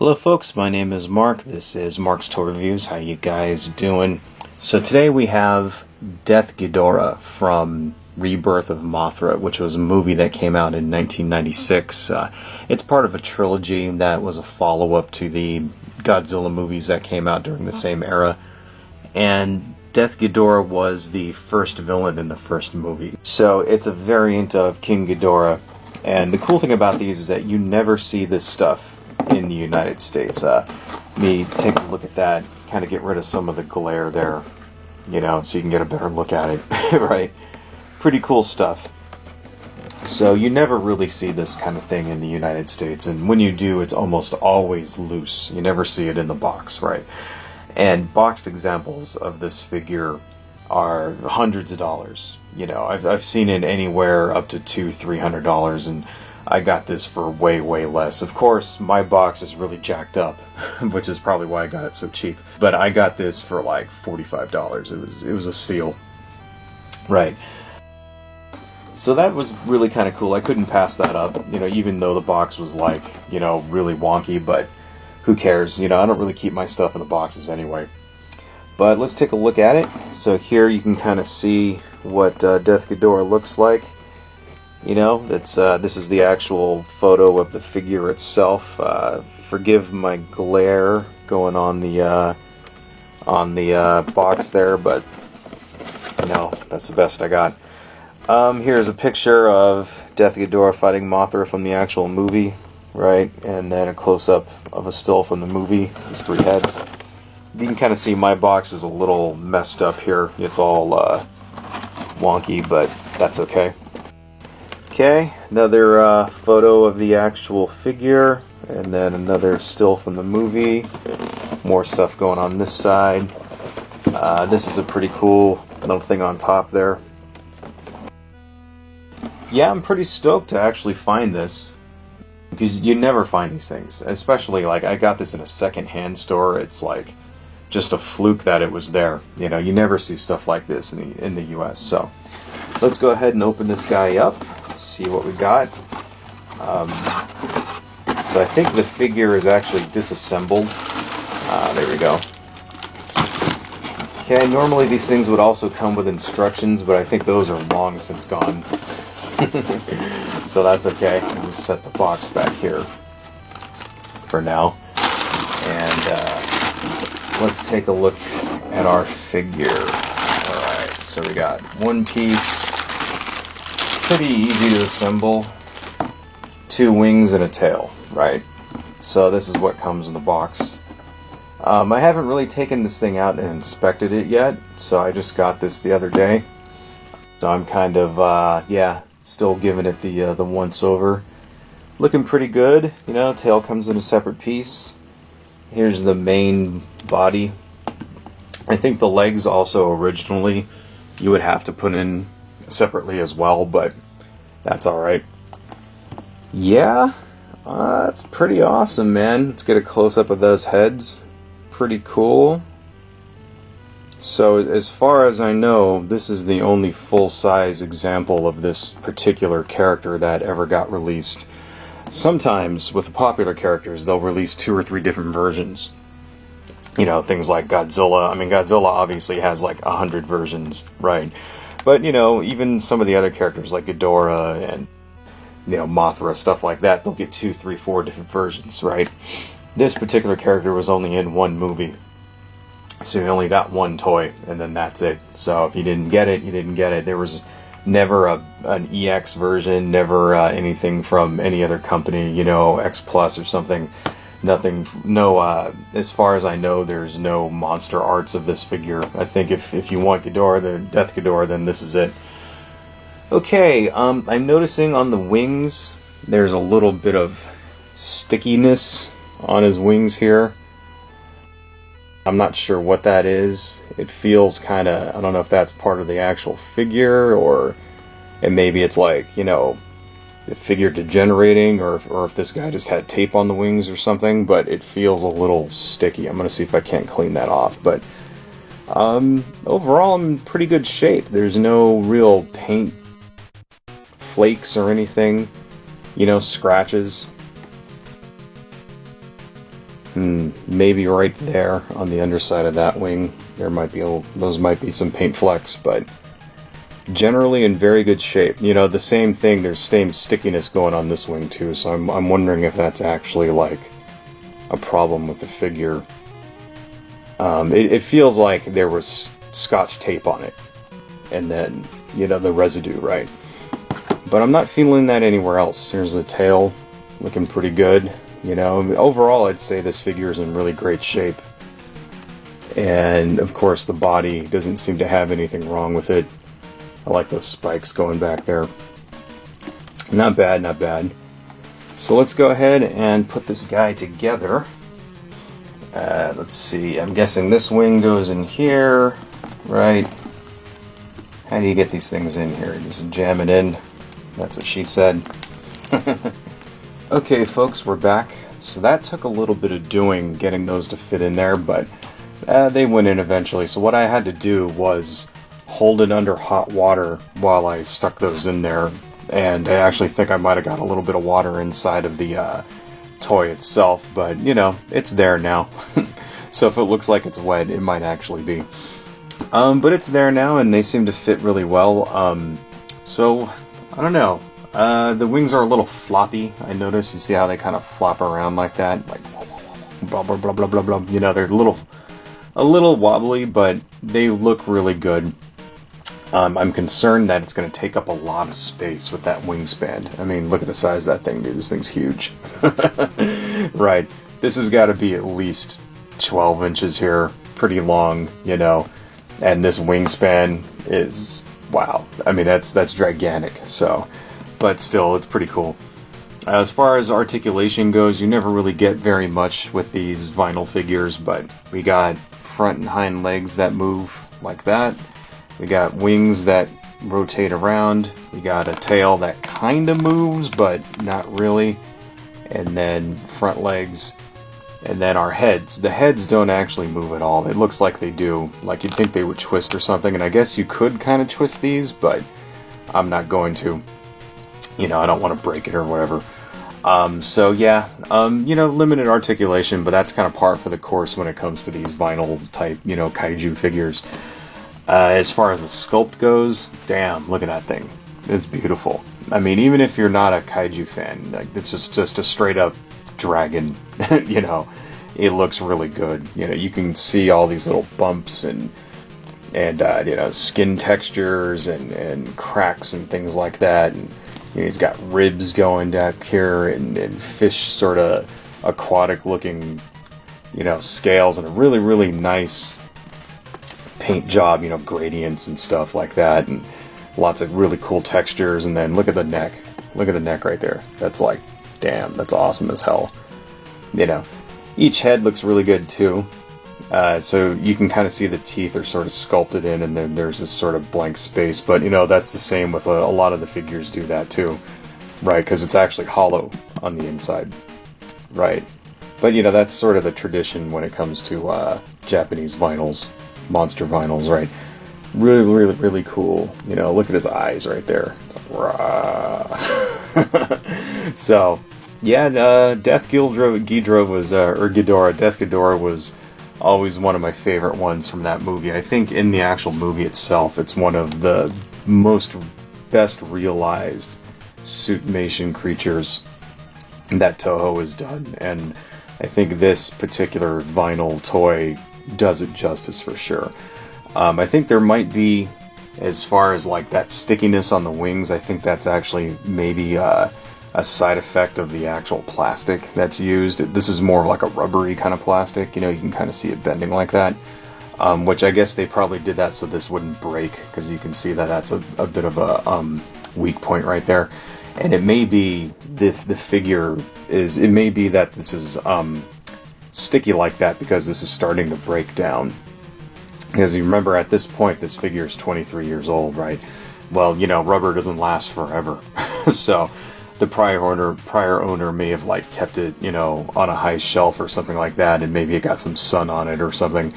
Hello folks, my name is Mark. This is Mark's Toy Reviews. How you guys doing? So today we have Desighidorah from Rebirth of Mothra, which was a movie that came out in 1996. It's part of a trilogy that was a follow-up to the Godzilla movies that came out during the same era. And Desighidorah was the first villain in the first movie. So it's a variant of King Ghidorah. And the cool thing about these is that you never see this stuff in the United States. Me take a look at that, kind of get rid of some of the glare there, you know, so you can get a better look at it, right? Pretty cool stuff. So you never really see this kind of thing in the United States, and when you do, it's almost always loose. You never see it in the box, right? And boxed examples of this figure are hundreds of dollars. You know, I've seen it anywhere up to $200-300, and I got this for way less. Of course, my box is really jacked up, which is probably why I got it so cheap. But I got this for like $45. It was a steal. Right. So that was really kind of cool. I couldn't pass that up, you know, even though the box was like, you know, really wonky, but who cares? You know, I don't really keep my stuff in the boxes anyway. But let's take a look at it. So here you can kind of see what Desighidorah looks like. You know, it's this is the actual photo of the figure itself. Forgive my glare going on the box there, but you know, that's the best I got. Here's a picture of Desighidorah fighting Mothra from the actual movie, right? And then a close-up of a still from the movie. These three heads. You can kind of see my box is a little messed up here. It's all wonky, but that's okay. Okay, another photo of the actual figure, and then another still from the movie. More stuff going on this side. This is a pretty cool little thing on top there. Yeah, I'm pretty stoked to actually find this, because you never find these things. Especially, like, I got this in a second-hand store. It's like just a fluke that it was there. You know, you never see stuff like this in the US. So let's go ahead and open this guy up. See what we got. So I think the figure is actually disassembled. There we go. Okay, normally these things would also come with instructions, but I think those are long since gone. So that's okay. I'll just set the box back here for now. And let's take a look at our figure. Alright, so we got one piece. Pretty easy to assemble. 2 wings and a tail, right? So this is what comes in the box. I haven't really taken this thing out and inspected it yet, so I just got this the other day. So I'm kind of, yeah, still giving it the once over. Looking pretty good, you know, tail comes in a separate piece. Here's the main body. I think the legs also originally you would have to put in separately as well, but that's alright. Yeah, that's pretty awesome, man. Let's get a close-up of those heads. Pretty cool. So as far as I know, this is the only full-size example of this particular character that ever got released. Sometimes with the popular characters they'll release 2 or 3 different versions. You know, things like Godzilla. I mean, Godzilla obviously has like 100 versions, right? But, you know, even some of the other characters like Ghidorah and, you know, Mothra, stuff like that, they'll get 2, 3, 4 different versions, right? This particular character was only in 1 movie. So you only got 1 toy, and then that's it. So if you didn't get it, you didn't get it. There was never an EX version, never anything from any other company, you know, X Plus or something. Nothing, no, as far as I know, there's no monster arts of this figure. I think if you want Ghidorah, the Desighidorah, then this is it. Okay, I'm noticing on the wings, there's a little bit of stickiness on his wings here. I'm not sure what that is. It feels kind of, I don't know if that's part of the actual figure, or and maybe it's like, you know, the figure degenerating, or if this guy just had tape on the wings or something, but it feels a little sticky. I'm going to see if I can't clean that off, but overall I'm in pretty good shape. There's no real paint flakes or anything, you know, scratches. Maybe right there on the underside of that wing, there might be those might be some paint flecks, but generally in very good shape. You know, the same thing, there's same stickiness going on this wing too, so I'm wondering if that's actually like a problem with the figure. It feels like there was scotch tape on it, and then, you know, the residue, right? But I'm not feeling that anywhere else. Here's the tail, looking pretty good. You know, overall I'd say this figure is in really great shape. And of course the body doesn't seem to have anything wrong with it. I like those spikes going back there. Not bad, not bad. So let's go ahead and put this guy together. Let's see, I'm guessing this wing goes in here, right? How do you get these things in here? Just jam it in. That's what she said. Okay, folks, we're back. So that took a little bit of doing, getting those to fit in there, but they went in eventually. So what I had to do was hold it under hot water while I stuck those in there. And I actually think I might have got a little bit of water inside of the toy itself, but, you know, it's there now. So if it looks like it's wet, it might actually be. But it's there now, and they seem to fit really well. So, I don't know. The wings are a little floppy, I noticed. You see how they kind of flop around like that? Like, blah, blah, blah, blah, blah, blah. You know, they're a little wobbly, but they look really good. I'm concerned that it's going to take up a lot of space with that wingspan. I mean, look at the size of that thing, dude. This thing's huge. Right. This has got to be at least 12 inches here. Pretty long, you know. And this wingspan is, wow. I mean, that's gigantic. So, but still, it's pretty cool. As far as articulation goes, you never really get very much with these vinyl figures, but we got front and hind legs that move like that. We got wings that rotate around. We got a tail that kind of moves, but not really. And then front legs. And then our heads. The heads don't actually move at all. It looks like they do. Like you'd think they would twist or something. And I guess you could kind of twist these, but I'm not going to. You know, I don't want to break it or whatever. So yeah, you know, limited articulation, but that's kind of par for the course when it comes to these vinyl type, you know, kaiju figures. As far as the sculpt goes, damn, look at that thing. It's beautiful. I mean, even if you're not a kaiju fan, like, it's just a straight up dragon, you know, it looks really good. You know, you can see all these little bumps and you know, skin textures and cracks and things like that. And you know, he's got ribs going down here and fish sort of aquatic looking, you know, scales and a really, really nice paint job, you know, gradients and stuff like that, and lots of really cool textures. And then look at the neck. Look at the neck right there. That's like, damn, that's awesome as hell. You know, each head looks really good too. So you can kind of see the teeth are sort of sculpted in, and then there's this sort of blank space. But, you know, that's the same with a lot of the figures do that too, right? Because it's actually hollow on the inside, right? But, you know, that's sort of the tradition when it comes to Japanese vinyls, monster vinyls, right? Really, really, really cool. You know, look at his eyes right there. It's like, rah. So, yeah, Death Ghidorah was, or Ghidorah, Death Ghidorah was always one of my favorite ones from that movie. I think in the actual movie itself, it's one of the best realized suitmation creatures that Toho has done, and I think this particular vinyl toy does it justice for sure. I think there might be, as far as like that stickiness on the wings, I think that's actually maybe a side effect of the actual plastic that's used. This is more like a rubbery kind of plastic, you know, you can kind of see it bending like that, which I guess they probably did that so this wouldn't break, because you can see that that's a bit of a weak point right there. And it may be the figure is, it may be that this is sticky like that because this is starting to break down. Because you remember, at this point, this figure is 23 years old, right? Well, you know, rubber doesn't last forever. So the prior owner may have like kept it, you know, on a high shelf or something like that, and maybe it got some sun on it or something.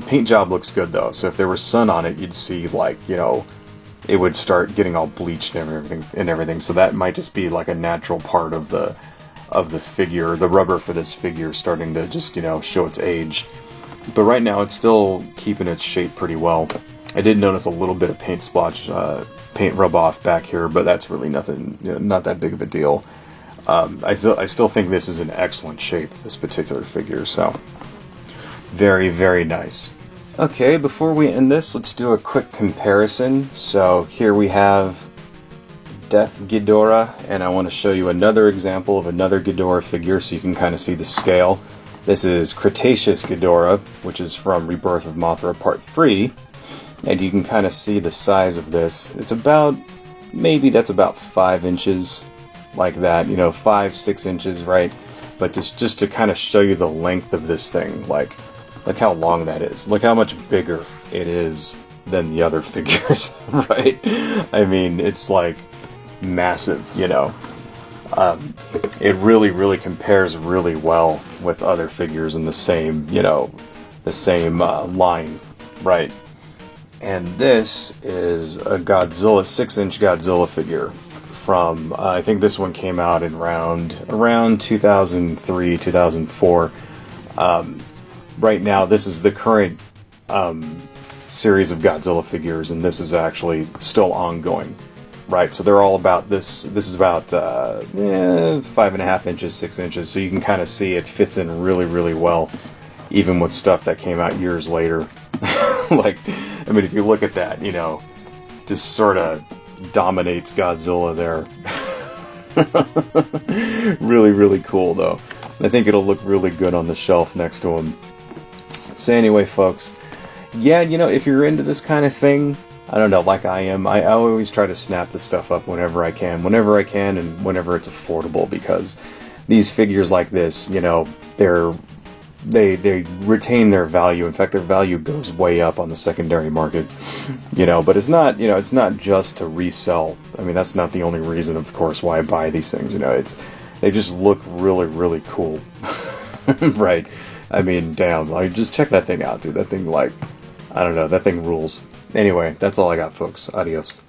Paint job looks good though, so if there was sun on it, you'd see like, you know, it would start getting all bleached and everything. So that might just be like a natural part of the of the figure, the rubber for this figure starting to just, you know, show its age. But right now it's still keeping its shape pretty well. I did notice a little bit of paint splotch, paint rub off back here, but that's really nothing, you know, not that big of a deal. I still think this is in excellent shape, this particular figure, so very, very nice. Okay, before we end this, let's do a quick comparison. So here we have Desighidorah, and I want to show you another example of another Ghidorah figure so you can kind of see the scale. This is Cretaceous Ghidorah, which is from Rebirth of Mothra Part 3, and you can kind of see the size of this. It's about, maybe that's about 5 inches, like that, you know, 5-6 inches, right? But just to kind of show you the length of this thing, like, look how long that is. Look how much bigger it is than the other figures, right? I mean, it's like massive, you know. It really, really compares really well with other figures in the same, you know, the same line, right? And this is a Godzilla, 6-inch Godzilla figure from, I think this one came out in around 2003, 2004. Right now, this is the current series of Godzilla figures, and this is actually still ongoing, right? So they're all about this. This is about 5.5 inches, 6 inches. So you can kind of see it fits in really, really well, even with stuff that came out years later. Like, I mean, if you look at that, you know, just sort of dominates Godzilla there. Really, really cool, though. I think it'll look really good on the shelf next to him. So anyway, folks, yeah, you know, if you're into this kind of thing, I don't know, like I am, I always try to snap this stuff up whenever I can, and whenever it's affordable, because these figures like this, you know, they retain their value. In fact, their value goes way up on the secondary market, you know, but it's not, you know, it's not just to resell. I mean, that's not the only reason, of course, why I buy these things, you know, they just look really, really cool. Right? I mean, damn, like, just check that thing out, dude. That thing, like, I don't know, that thing rules. Anyway, that's all I got, folks. Adios.